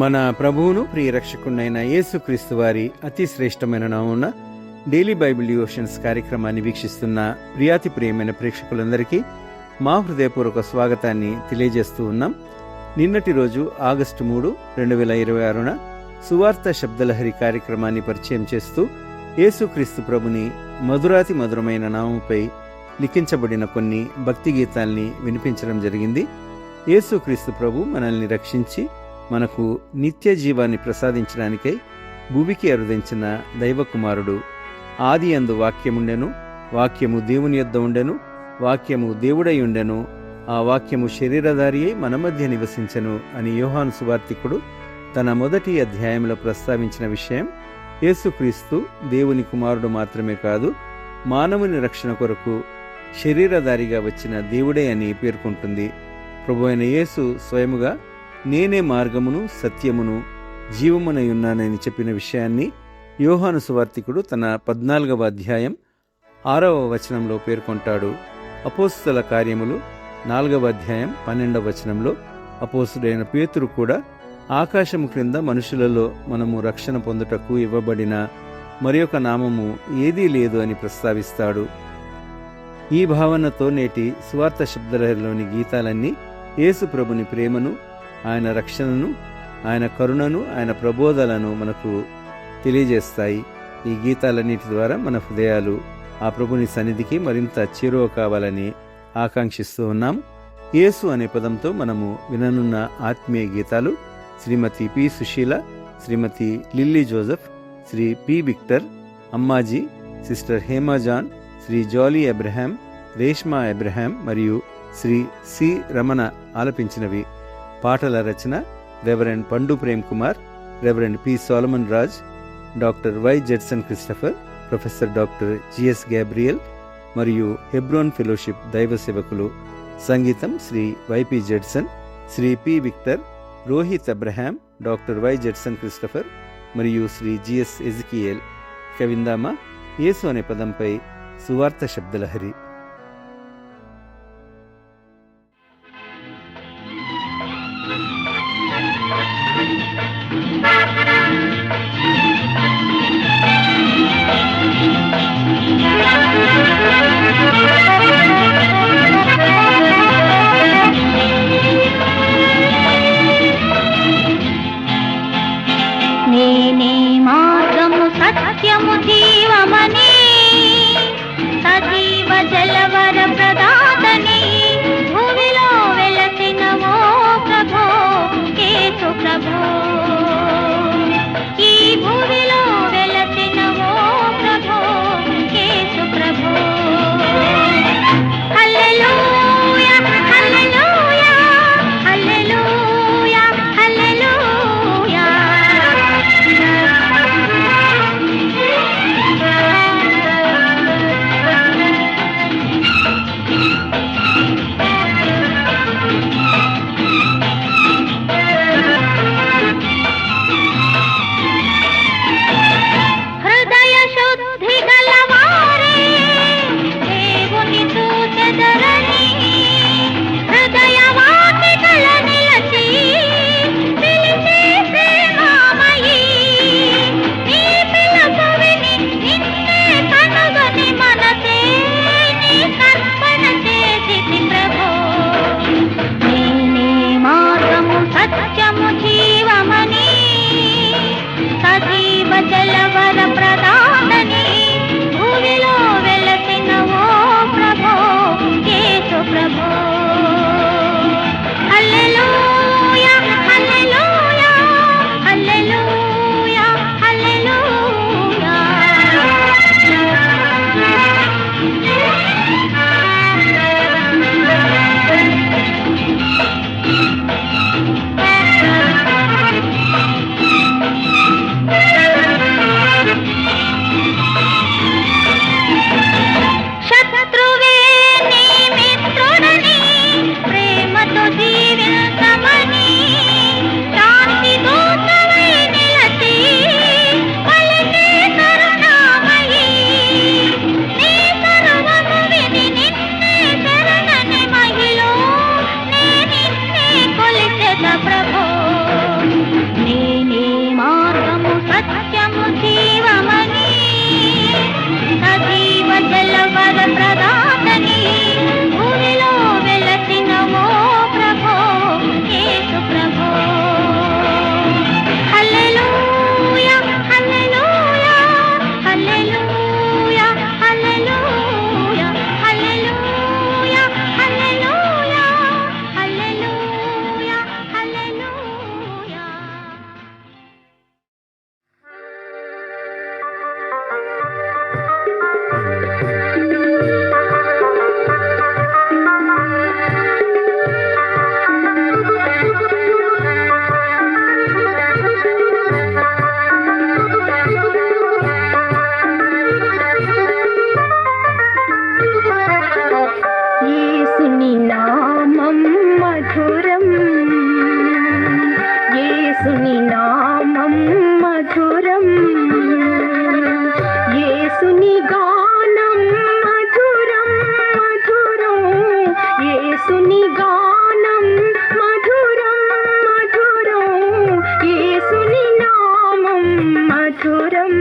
మన ప్రభువును ప్రియరక్షకుడైన యేసుక్రీస్తు వారి అతి శ్రేష్టమైన నామమున డైలీ బైబిల్ డివోషన్స్ కార్యక్రమాన్ని వీక్షిస్తున్న ప్రియాతి ప్రియమైన ప్రేక్షకులందరికీ మా హృదయపూర్వక స్వాగతాన్ని తెలియజేస్తూ ఉన్నాం. నిన్నటి రోజు ఆగస్టు 3, 2026న సువార్త శబ్దలహరి కార్యక్రమాన్ని పరిచయం చేస్తూ యేసుక్రీస్తు ప్రభుని మధురాతి మధురమైన నామముపై లిఖించబడిన కొన్ని భక్తి గీతాల్ని వినిపించడం జరిగింది. యేసుక్రీస్తు ప్రభు మనల్ని రక్షించి మనకు నిత్య జీవాన్ని ప్రసాదించడానికై భూమికి అరుదించిన దైవకుమారుడు. ఆది యందు వాక్యముండెను, వాక్యము దేవుని యొద్ద ఉండెను, వాక్యము దేవుడై ఉండెను, ఆ వాక్యము శరీరధారి అయి మన మధ్య నివసించెను అని యోహాను సువార్తికుడు తన మొదటి అధ్యాయంలో ప్రస్తావించిన విషయం యేసుక్రీస్తు దేవుని కుమారుడు మాత్రమే కాదు, మానవుని రక్షణ కొరకు శరీరధారిగా వచ్చిన దేవుడే అని పేర్కొంటుంది. ప్రభు అయిన యేసు స్వయముగా నేనే మార్గమును సత్యమును జీవమునై ఉన్నానని చెప్పిన విషయాన్ని యోహాను సువార్తికుడు తన 14వ అధ్యాయం 6వ వచనంలో పేర్కొంటాడు. అపోస్తల కార్యములు 4వ అధ్యాయం 12వ వచనంలో అపోస్తుడైన పేతురు కూడా ఆకాశము క్రింద మనుషులలో మనము రక్షణ పొందుటకు ఇవ్వబడిన మరియొక నామము ఏదీ లేదు అని ప్రస్తావిస్తాడు. ఈ భావనతో నేటి సువార్త శబ్దలహరిలోని గీతాలన్నీ యేసు ప్రభుని ప్రేమను, ఆయన రక్షణను, ఆయన కరుణను, ఆయన ప్రబోధాలను మనకు తెలియజేస్తాయి. ఈ గీతాలన్నిటి ద్వారా మన హృదయాలు ఆ ప్రభుని సన్నిధికి మరింత చేరువ కావాలని ఆకాంక్షిస్తూ ఉన్నాం. యేసు అనే పదంతో మనము విననున్న ఆత్మీయ గీతాలు Srimathi P Susheela, Srimathi Lily Joseph, Shri P Victor, Ammaji, sister Hema John, Shri Jolly Abraham, Reshma Abraham మరియు శ్రీ సి రమణ ఆలపించినవి. పాటల రచన reverend Pandu Prem Kumar, reverend P Solomon Raj, doctor Y Judson Christopher, professor doctor GS Gabriel మరియు హెబ్రోన్ ఫెలోషిప్ దైవ సేవకులు. సంగీతం Shri YP Judson, Shri P Victor, Rohit Abraham, doctor Y Judson Christopher మరియు Shri GS ఎజికియేల్. కవిందామా యేసు అనే పదంపై సువార్త శబ్దలహరి. నేనే మార్గము సత్యము జీవమని, సజీవ జలవర ప్రదాతని, భూమిలో వెలసినవో ప్రభో యేసు ప్రభో. ఈ భూమిలో వెలసినవో ప్రభో యేసు ప్రభో. హల్లెలూయా హల్లెలూయా హల్లెలూయా హల్లెలూయా. హృదయ శుద్ధి గలవారే దేవుని చూచెదరని, హృదయ వాకిటల నిలచి పిలిచే ప్రేమామయీ. నీ పిలుపు విని నిన్నే కనుగొని మనసే నీకర్పణ చేసితి ప్రభో. నేనే మార్గము సత్యము జీవమని, సజీవ జలవర ప్రదాతని, భూమిలో వెలసినవో ప్రభో యేసు ప్రభో. హల్లెలూయా హల్లెలూయా హల్లెలూయా హల్లెలూయా. శత్రువే నీ మిత్రుడని, ప్రేమతో జీవించమని, శాంతి దూతవై నిలచి పలికే కరుణామయీ. నీ సర్వము విని నిన్నే శరణని మహిళ, నే నిన్నే కొలిచెద ప్రభో. మధురం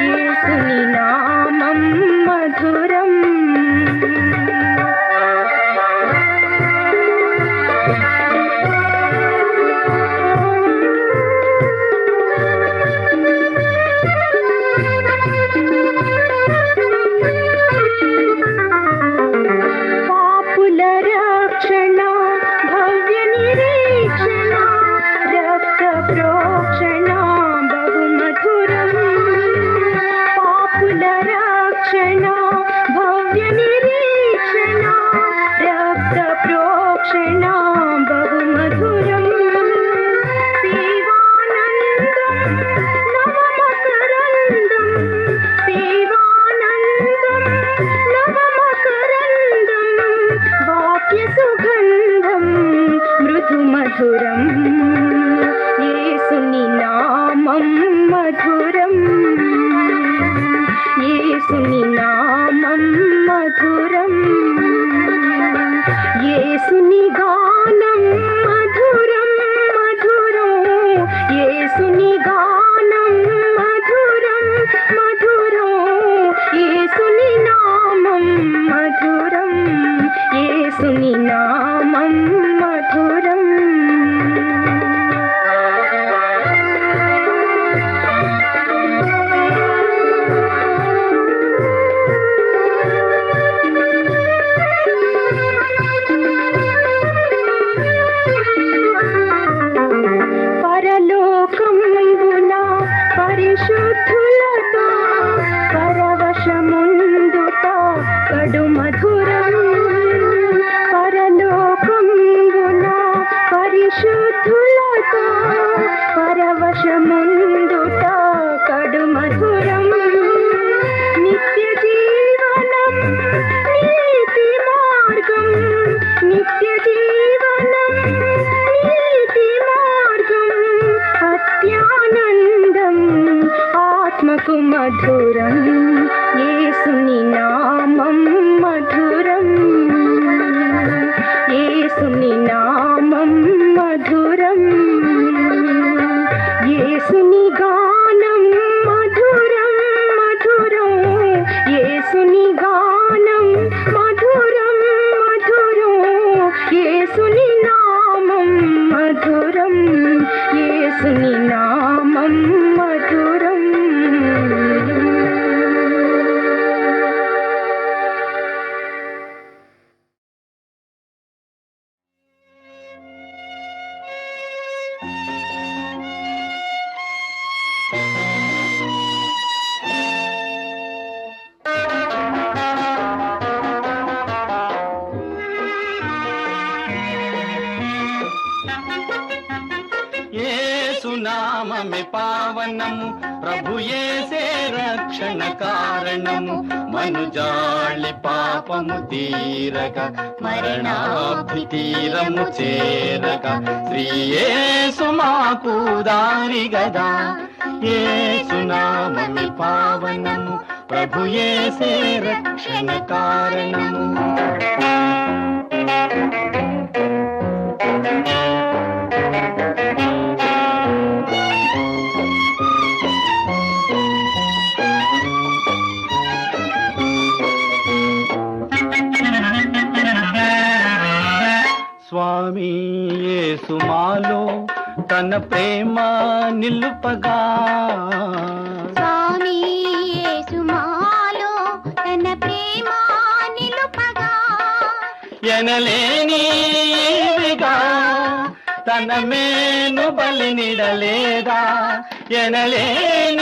యేసుని నామం మధురం పాపుల రక్షణ భవ్య నిరీక్షణ రక్త ప్రోక్షణ బహు మధురం పాపుల రక్షణ భవ్య నిరీక్షణ రక్త ప్రోక్షణ బహు మధురం శివానందం నవమకరందం శివానందం నవమకరందం వాక్య సుగంధం మృదు మధురం యేసుని నామం మధురం యేసుని నామం మధురం యేసుని గానం మధురం మధురం యేసుని గానం మధురం మధురం యేసుని నామం మధురం యేసుని నామం మధురం పరలోకంబున పరిశుద్ధులతో పరవశముందుట కడు మధురం పరలోకంబున పరిశుద్ధులతో పరవశముందుట కడు మధురం నిత్య జీవనం నీతి మార్గం నిత్య జీవనం నీతి మార్గం అత్యానందం ఆత్మకు మధురం యేసుని నామం మధురం యేసుని నామం మధురం యేసుని గానం మధురం మధురం యేసుని గానం మధురం మధురం యేసుని నామం మధురం యేసుని నామం మధురం యేసునామమే పావనము ప్రభు యేసే రక్షణ కారణము మనుజాళి పాపము తీరక మరణాభి తీరము చేరక శ్రీ యేసు మాకు దారి గదా యేసునామమే పావనము ప్రభు యేసే రక్షణ కారణము స్వామి యేసు మాలో తన ప్రేమ నిలుపగా స్వామి యేసు మాలో తన ప్రేమ నిలుపగా ఎనలేనిగా తన మేను బలినిడలేదా ఎనలేనిగా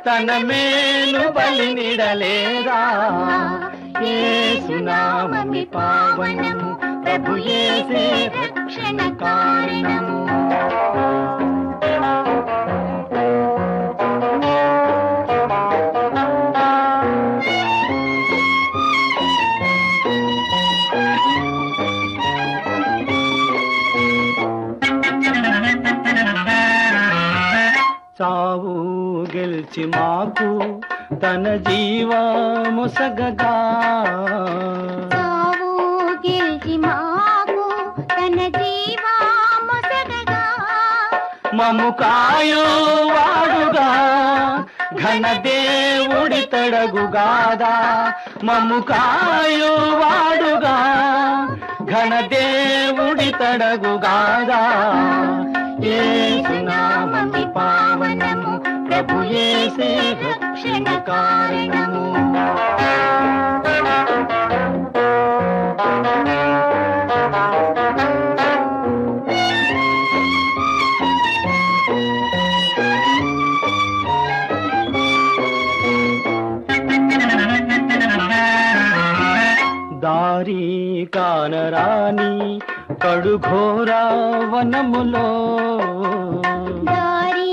తన మేను బలినిడలేదా యేసునామమి పావనము ప్రభు యేసే రక్షణ కారణము చావు గెలిచి మాకు తన జీవముసగగా చావు గెలిచి మాకు తన జీవముసగగా మము కాయువాడుగా ఘనదేవుడి తడగుగాదా. మము కాయువాడుగా ఘనదేవుడి తడగుగాదా. యేసు నామము పావనము, ప్రభు యేసే రక్షణ కారణము. దారి కానరాని కడుఘోర వనములో, దారి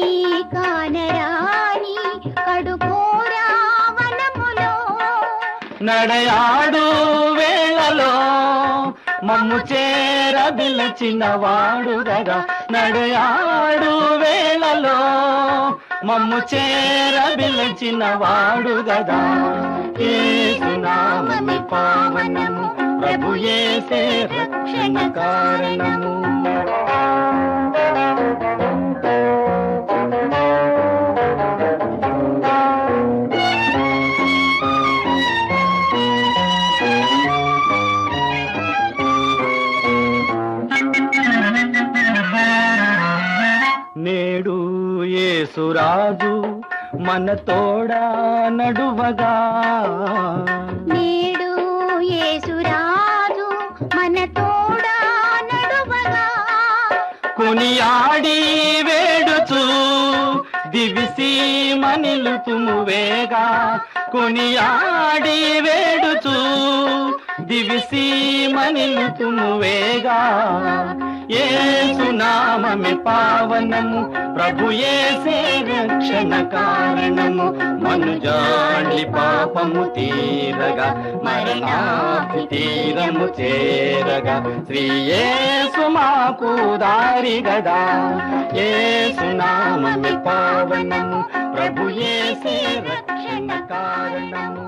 కానరాని కడుఘోర వనములో, నడయాడు వేళలో మమ్ము చేర పిలచిన వాడు గదా. నడయాడు వేళలో మమ్ము చేర పిలచిన వాడు గదా. యేసు నామము పావనము, ప్రభు యేసే రక్షణ కారణము. నేడు యేసురాజు మన తోడా నడువగా, నేడు యేసురాజు మన తోడా నడువగా, కొనియాడి వేడుచు దివిసి మనిలుతుము వేగా. కొనియాడి వేడుచు దివిసి మనిలుతుము వేగా. యేసు నామమే పావనము, ప్రభు యేసే రక్షణ కారణము. మనుజాండి పాపము తీరగా, మరణాది తీరము చేరగా. శ్రీ యేసు మాకు దారి గదా. యేసు నామమే పావనము, ప్రభు యేసే రక్షణ కారణము.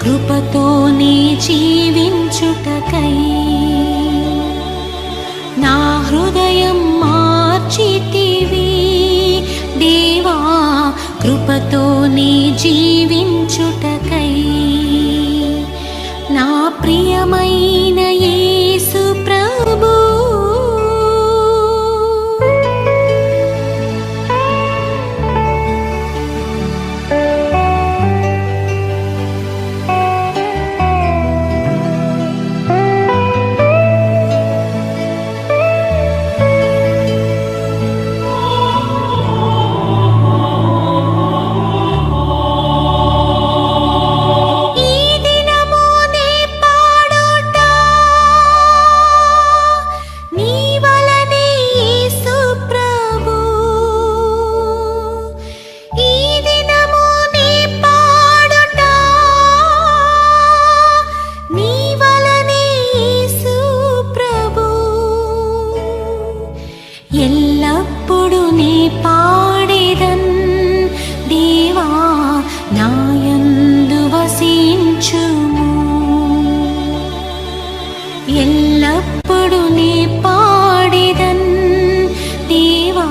కృపతోనే జీవించుటకై నా హృదయం మార్చితివి దేవా, కృపతోనే జీవించుటకై నా ప్రియమైన యేసు ప్రభు. ఎల్లప్పుడు నీ పాడేదన్ దేవా నాయందు వసించుము. ఎల్లప్పుడు నీ పాడేదన్ దేవా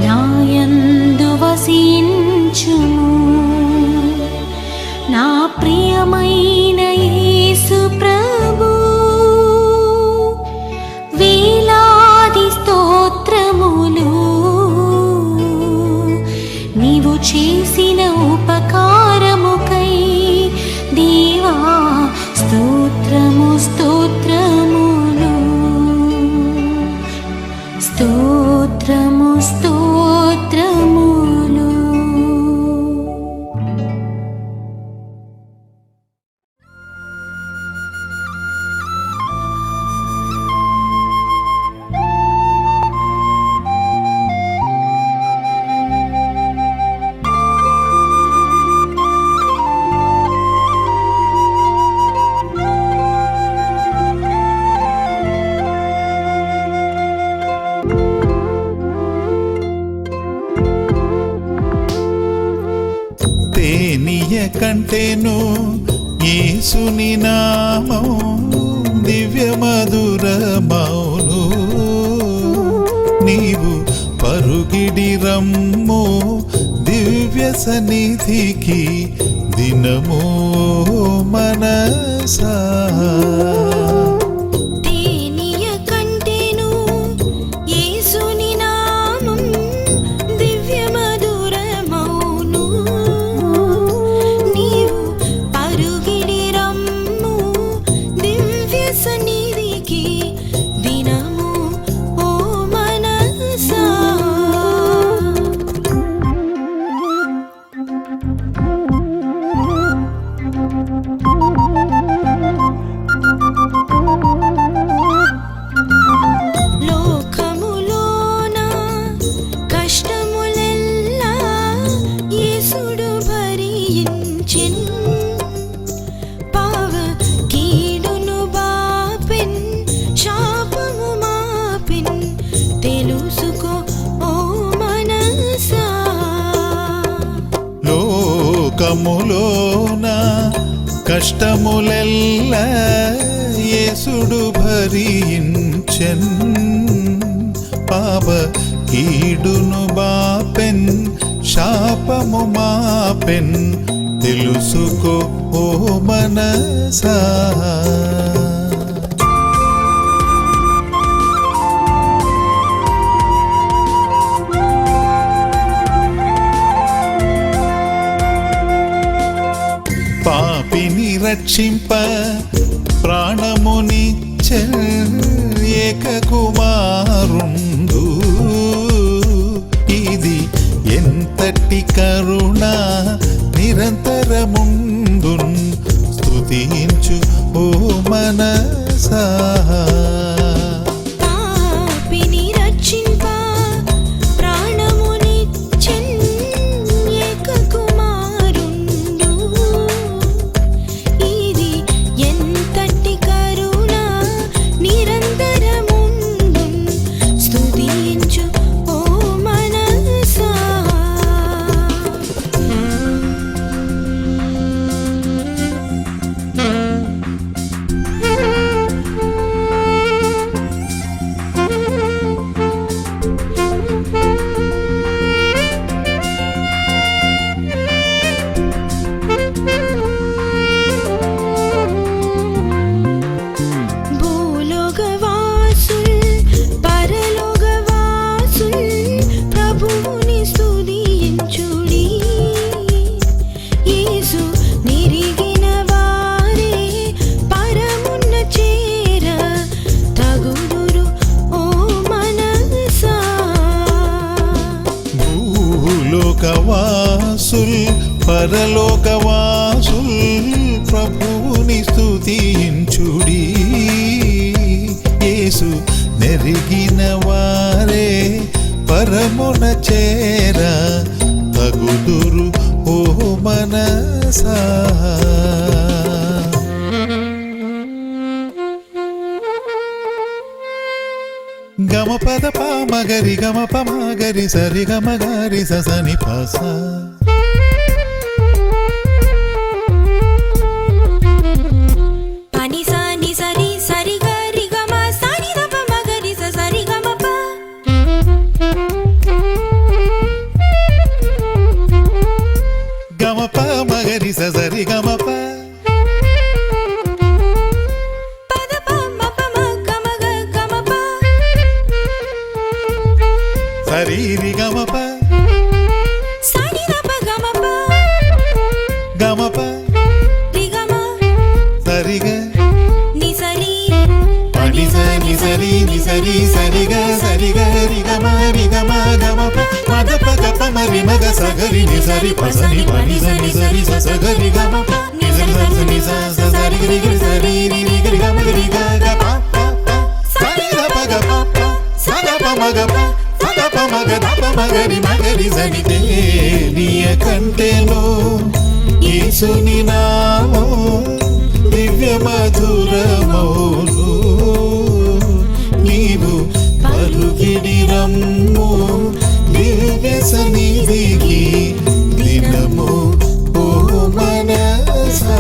నాయందు వసించుము. నా ప్రియమైన యేసు ప్రభు వేలాది స్తోత్రములు నీవు చేసిన ఉపకారముకై దేవా స్తోత్రము స్తోత్రములు స్తోత్రము స్తోత్రములు. తేనియ కంటేను యేసుని నామం దివ్య మధురమౌను. నీవు పరుగిడి రమ్ము దివ్య సన్నిధికి దినమో మనసా. లోకములోన కష్టములెల్లా యేసుడు భరించెన్. పాప కీడును బాపెన్ శాపము మాపెన్ తెలుసుకో ఓ మనసా. పాపిని రక్షింప ప్రాణమునిచ్చెన్ ఏక కుమారుండు. ఇది ఎంతటి కరుణ నిరంతరముండున్ స్తుతించు ఓ మనసా. లోకవాసుల్ పరలోకవాసుల్ ప్రభువుని స్తుతించుడి. యేసు నెరిగిన వారే పరమున చేర తగుదురు ఓ మనసా. గమ పద పా మగరి గమ ప మగరి సరి గమ గరి సని పస పని సాని సరి సరి గరి గమ సాని దప మగరి సరి గమ ప గమ ప మగరి సరి గమ ప పద ప మ ప మ గమ గ గమ ప సరి రి గమ ప సాని దప గమ ప గమ ప రి గమ సరి గ ని సరి పని సని సరి ని సరి సరి గ రి గమ గమ ప మద ప గ ప మరి మగ సగరి ని సరి ప సని పని సని సరి స సగరి గమ ప ని సరి సని స సరి రి రి సరి రి రి గమ రి గ గ ప ప ప సరి ర ప గ ప ప స గ ప మ గ ప స గ ప మ గ ద ప మగరి సని నీయ కంటెలో యేసుని నామం దివ్య మధురమౌను నీవు పలుకిడి రమ్ము దివ్య సన్నిధికి దినము ఓ మనసా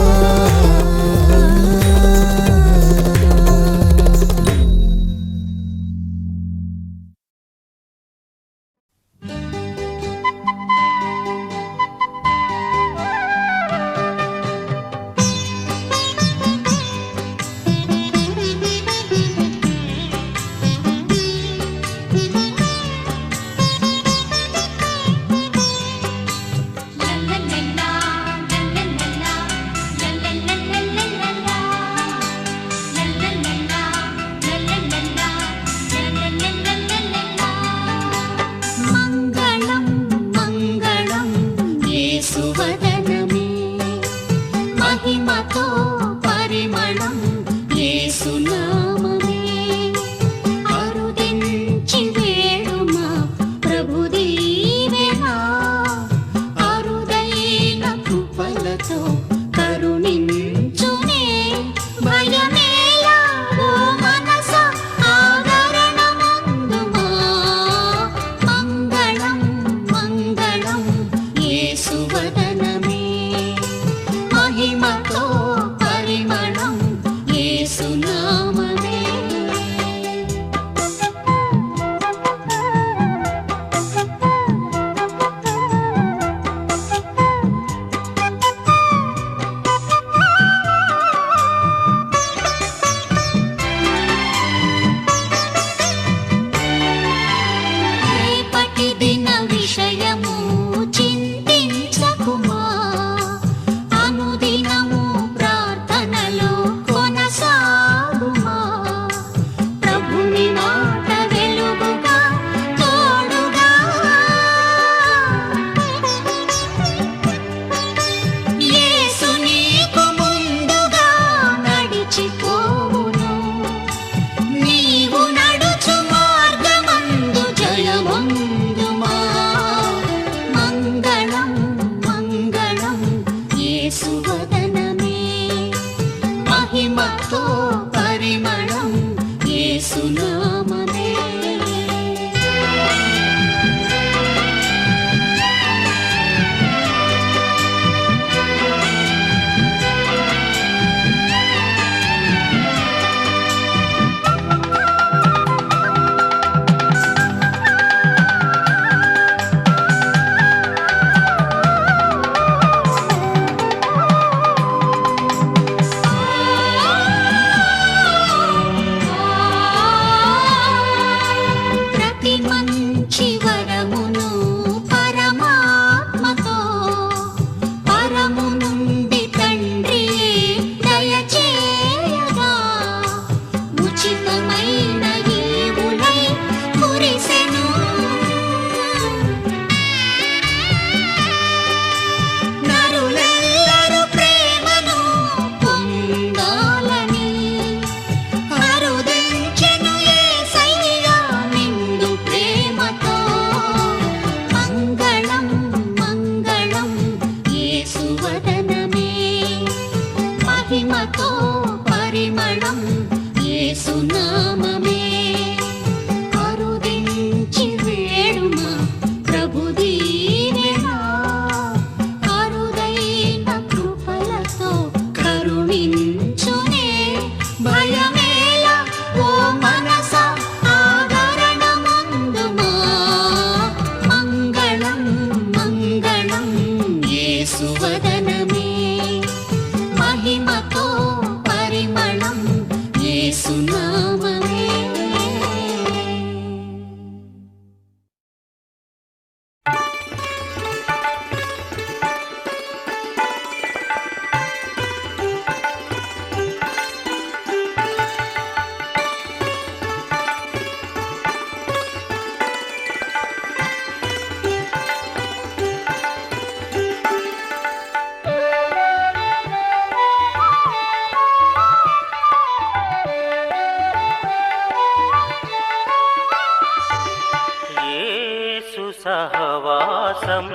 సహవాసం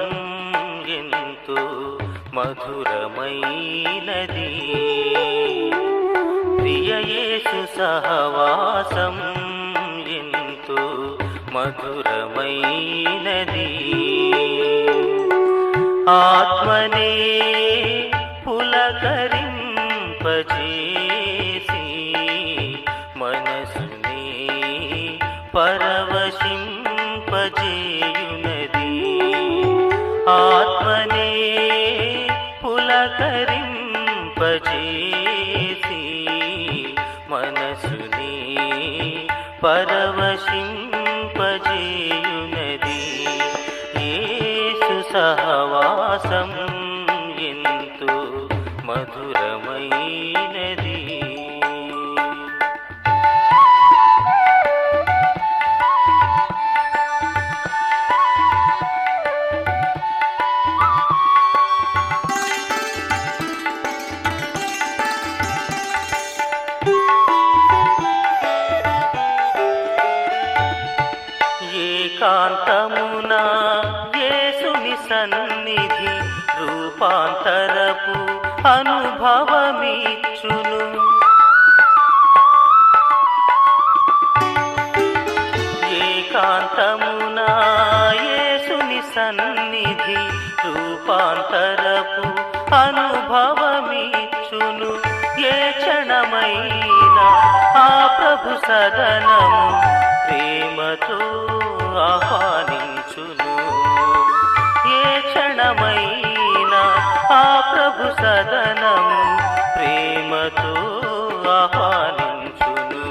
ఎంతో మధురమైనది, ప్రియ యేసు సహవాసం ఎంతో మధురమైనది. ఆత్మనే పులకరింపజేసి మనసునే పరవశింపజేయునది. ఆత్మనే పులకరింపజేసి మనసునే పరవశింపజేయునది. యేసు సహవాసం ఎంతో మధురమైనది. ఏకాంతమున యేసుని సన్నిధి రూపాంతరపు అనుభవమిచ్చును. ఏకాంతమున యేసుని సన్నిధి రూపాంతరపు అనుభవమిచ్చును. ఏ క్షణమైన ఆ ప్రభు సదనము ప్రేమతో ఆహ్వానించును. ఏ క్షణమైన ఆ ప్రభు సదనము ప్రేమతో ఆహ్వానించును.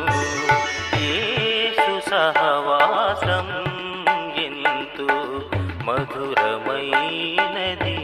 యేసు సహవాసం ఎంతో మధురమైనది.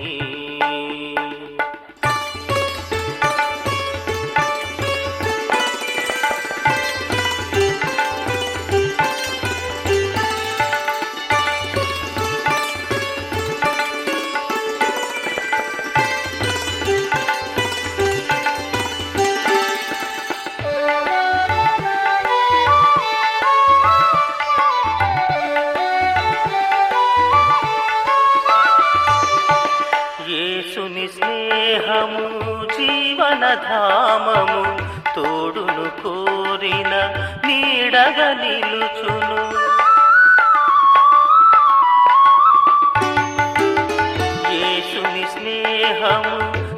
యేసుని స్నేహము జీవనధామము తోడును కోరిన నీడగా నిలుచును. యేసుని స్నేహము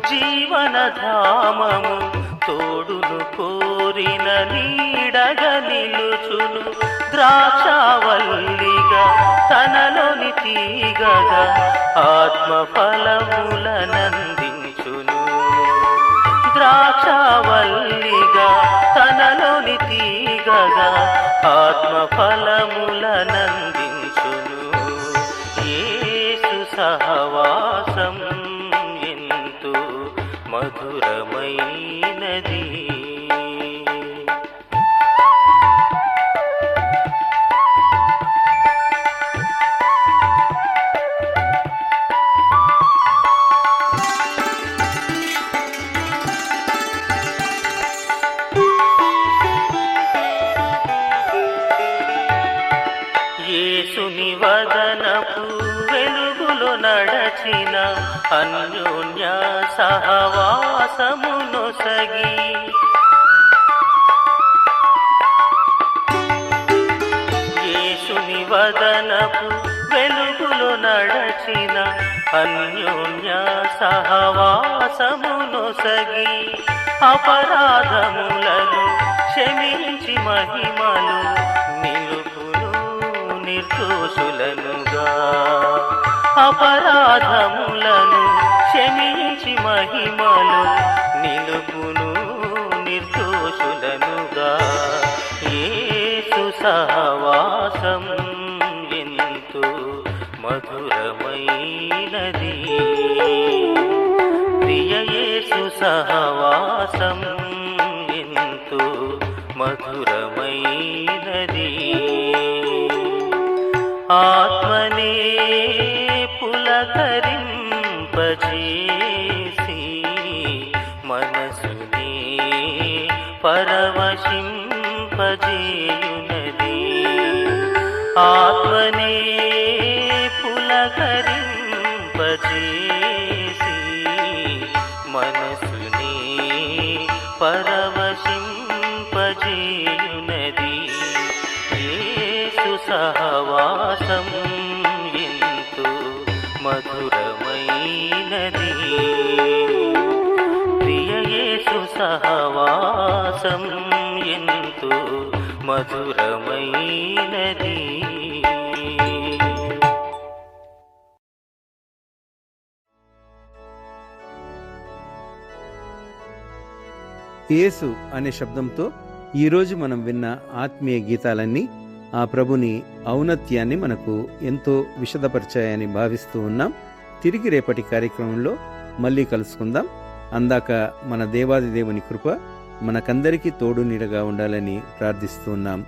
జీవనధామము తోడును కోరిన నీడగా నిలుచును. ద్రాక్షావల్లిగా తనలోని తీగగా ఆత్మఫలములనందించును. ద్రాక్షావల్లిగా తనలోని తీగగా ఆత్మఫలములనందించును. యేసు సహవాసం ఎంతో మధురమైనది. యేసుని వదనపు వెలుగులో నడచిన అన్యోన్య సహవాసమునొసగి, యేసుని వదనపు వెలుగులో నడచిన అన్యోన్య సహవాసమునొసగి, అపరాధములను క్షమించి మహిమలు నిలుపును నిర్దోషులనుగా. అపరాధములను క్షమించి మహిమలు నిలుపును నిర్దోషులనుగా. యేసు సహవాసం ఎంతో మధురమైనది. ప్రియ యేసు సహవాసం ఎంతో మధురమైనది. ఆత్మనే పులకరింపజేసి మనసునే పరవశింపజేయునది. ఆత్మనే పులకరింపజేసి మనసుని పరవశింపజేయునది యేసు సహవాసం ఎంతో మధురమైనది ప్రియ యేసు సహవాసం ఎంతో మధురమైనది. యేసు అనే శబ్దంతో ఈరోజు మనం విన్న ఆత్మీయ గీతాలన్నీ ఆ ప్రభుని ఔన్నత్యాన్ని మనకు ఎంతో విశదపరిచాయని భావిస్తూ ఉన్నాం. తిరిగి రేపటి కార్యక్రమంలో మళ్ళీ కలుసుకుందాం. అందాక మన దేవాది దేవుని కృప మనకందరికీ తోడు నీడగా ఉండాలని ప్రార్థిస్తూ ఉన్నాం.